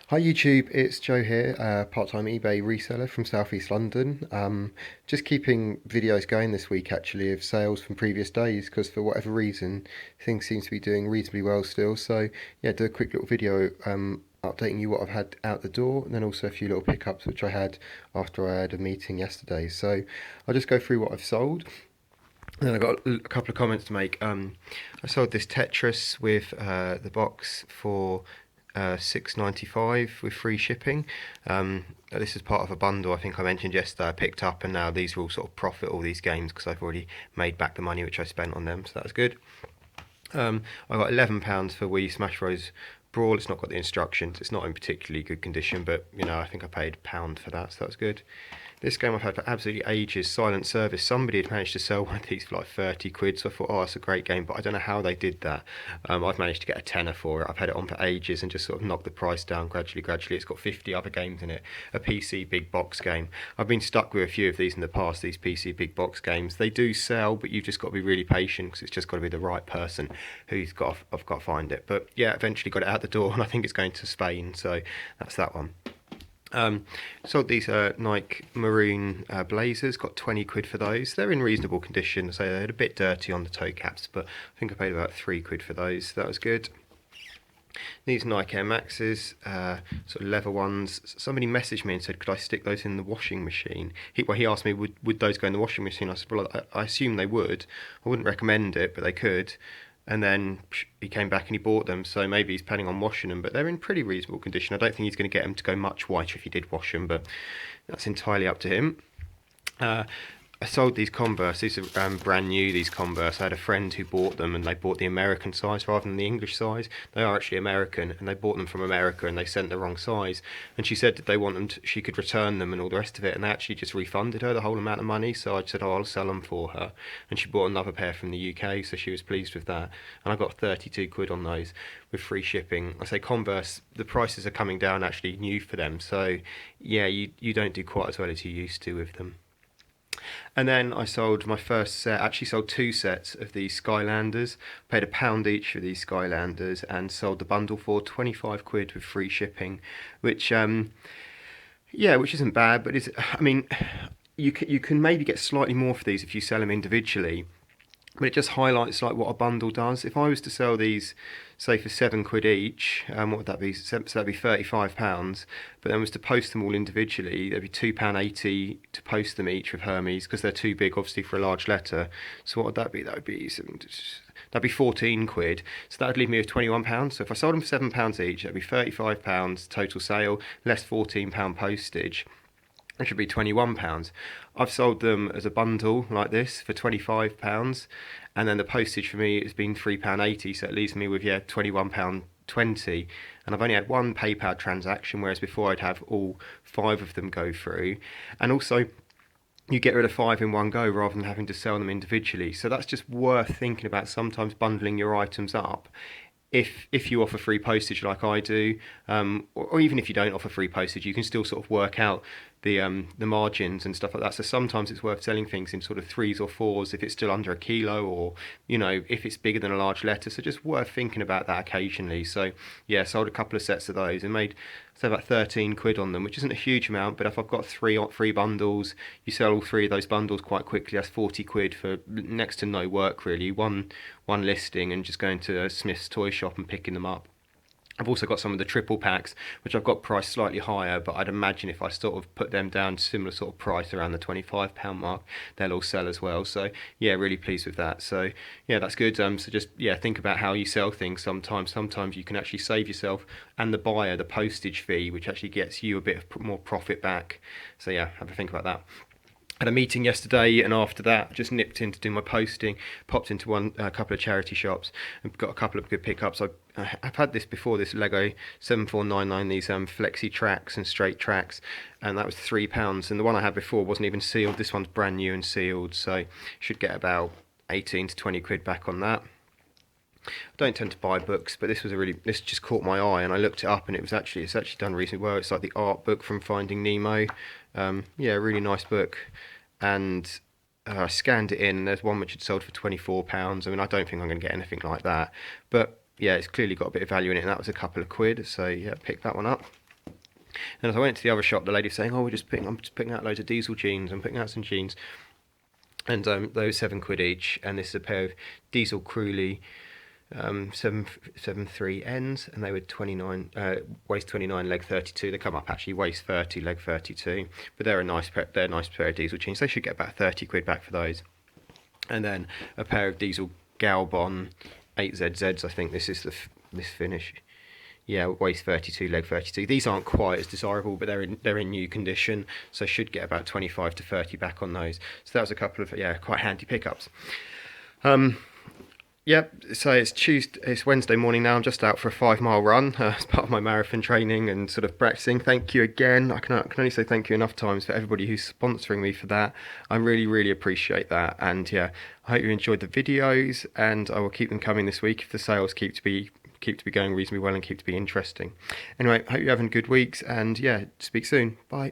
Hi YouTube, it's Joe here, part-time eBay reseller from South East London. Just keeping videos going this week actually of sales from previous days because for whatever reason things seem to be doing reasonably well still. So yeah, do a quick little video updating you what I've had out the door and then also a few little pickups which I had after I had a meeting yesterday. So I'll just go through what I've sold. And then I've got a couple of comments to make. I sold this Tetris with the box for £6.95 with free shipping. This is part of a bundle I think I mentioned yesterday I picked up, and now these will all sort of profit all these games because I've already made back the money which I spent on them, so that's good. I got £11 for Wii Smash Bros. Brawl. It's not got the instructions, it's not in particularly good condition, but you know, I think I paid £1 for that, so that's good. This game I've had for absolutely ages, Silent Service. Somebody had managed to sell one of these for like 30 quid, so I thought, oh, it's a great game, but I don't know how they did that. I've managed to get a tenner for it. I've had it on for ages and just sort of knocked the price down gradually. It's got 50 other games in it, a PC big box game. I've been stuck with a few of these in the past, these PC big box games. They do sell, but you've just got to be really patient because it's just got to be the right person I've got to find it. But yeah, eventually got it out the door, and I think it's going to Spain, so that's that one. Sold these Nike maroon blazers, got 20 quid for those. They're in reasonable condition, so they're a bit dirty on the toe caps, but I think I paid about 3 quid for those. That was good. These Nike Air Maxes, sort of leather ones. Somebody messaged me and said, could I stick those in the washing machine? He asked me, would those go in the washing machine? I said, well, I assume they would. I wouldn't recommend it, but they could. And then he came back and he bought them, so maybe he's planning on washing them, but they're in pretty reasonable condition. I don't think he's going to get them to go much whiter if he did wash them, but that's entirely up to him. I sold these Converse. These are brand new, these Converse. I had a friend who bought them, and they bought the American size rather than the English size. They are actually American, and they bought them from America, and they sent the wrong size. And she said that they want them she could return them and all the rest of it, and they actually just refunded her the whole amount of money. So I said, oh, I'll sell them for her. And she bought another pair from the UK, so she was pleased with that. And I got 32 quid on those with free shipping. I say Converse, the prices are coming down actually new for them. So yeah, you don't do quite as well as you used to with them. And then I sold my first set, actually sold 2 sets of these Skylanders, paid £1 each for these Skylanders, and sold the bundle for 25 quid with free shipping, which, which isn't bad, but I mean, you can maybe get slightly more for these if you sell them individually, but it just highlights like what a bundle does. If I was to sell these, say for 7 quid each, what would that be? So that'd be £35. But then was to post them all individually, there'd be £2.80 to post them each with Hermes because they're too big, obviously, for a large letter. So what would that be? That'd be 14 quid. So that would leave me with £21. So if I sold them for £7 each, that'd be £35 total sale, less £14 postage. It should be £21. I've sold them as a bundle like this for £25, and then the postage for me has been £3.80, so it leaves me with £21.20. And I've only had one PayPal transaction, whereas before I'd have all 5 of them go through. And also, you get rid of 5 in one go rather than having to sell them individually. So that's just worth thinking about, sometimes bundling your items up. If you offer free postage like I do, or even if you don't offer free postage, you can still sort of work out the margins and stuff like that. So sometimes it's worth selling things in sort of 3s or 4s if it's still under a kilo, or you know, if it's bigger than a large letter. So just worth thinking about that occasionally. So yeah, sold a couple of sets of those and made about 13 quid on them, which isn't a huge amount, but if I've got three bundles, you sell all 3 of those bundles quite quickly. That's 40 quid for next to no work really. One listing and just going to a Smith's toy shop and picking them up. I've also got some of the triple packs, which I've got priced slightly higher, but I'd imagine if I sort of put them down to similar sort of price around the £25 mark, they'll all sell as well. So yeah, really pleased with that. So yeah, that's good. So just think about how you sell things sometimes. Sometimes you can actually save yourself and the buyer the postage fee, which actually gets you a bit of more profit back. So yeah, have a think about that. Had a meeting yesterday, and after that just nipped in to do my posting, popped into a couple of charity shops and got a couple of good pickups. I've had this before, this Lego 7499, these flexi tracks and straight tracks, and that was £3. And the one I had before wasn't even sealed. This one's brand new and sealed, so should get about 18 to 20 quid back on that. I don't tend to buy books, but this just caught my eye, and I looked it up, and it's actually done reasonably well. It's like the art book from Finding Nemo. Really nice book, and I scanned it in. There's one which had sold for £24. I mean, I don't think I'm going to get anything like that, but yeah, it's clearly got a bit of value in it, and that was a couple of quid. So yeah, pick that one up. And as I went to the other shop, the lady was saying, "Oh, I'm just putting out loads of diesel jeans. I'm putting out some jeans." And those £7 each, and this is a pair of diesel Cruelly 773Ns, and they were 29 waist 29, leg 32. They come up actually waist 30, leg 32, but they're a nice pair of diesel jeans. They should get about £30 back for those. And then a pair of diesel Galbon 8ZZs. I think this is this finish. Yeah, waist 32, leg 32. These aren't quite as desirable, but they're in new condition, so should get about 25 to 30 back on those. So that was a couple of quite handy pickups. Yep, so it's Wednesday morning now. I'm just out for a 5 mile run as part of my marathon training and sort of practicing. Thank you again. I can only say thank you enough times for everybody who's sponsoring me for that. I really appreciate that. And yeah, I hope you enjoyed the videos, and I will keep them coming this week if the sales keep to be going reasonably well and keep to be interesting. Anyway, hope you're having good weeks, and yeah, speak soon. Bye.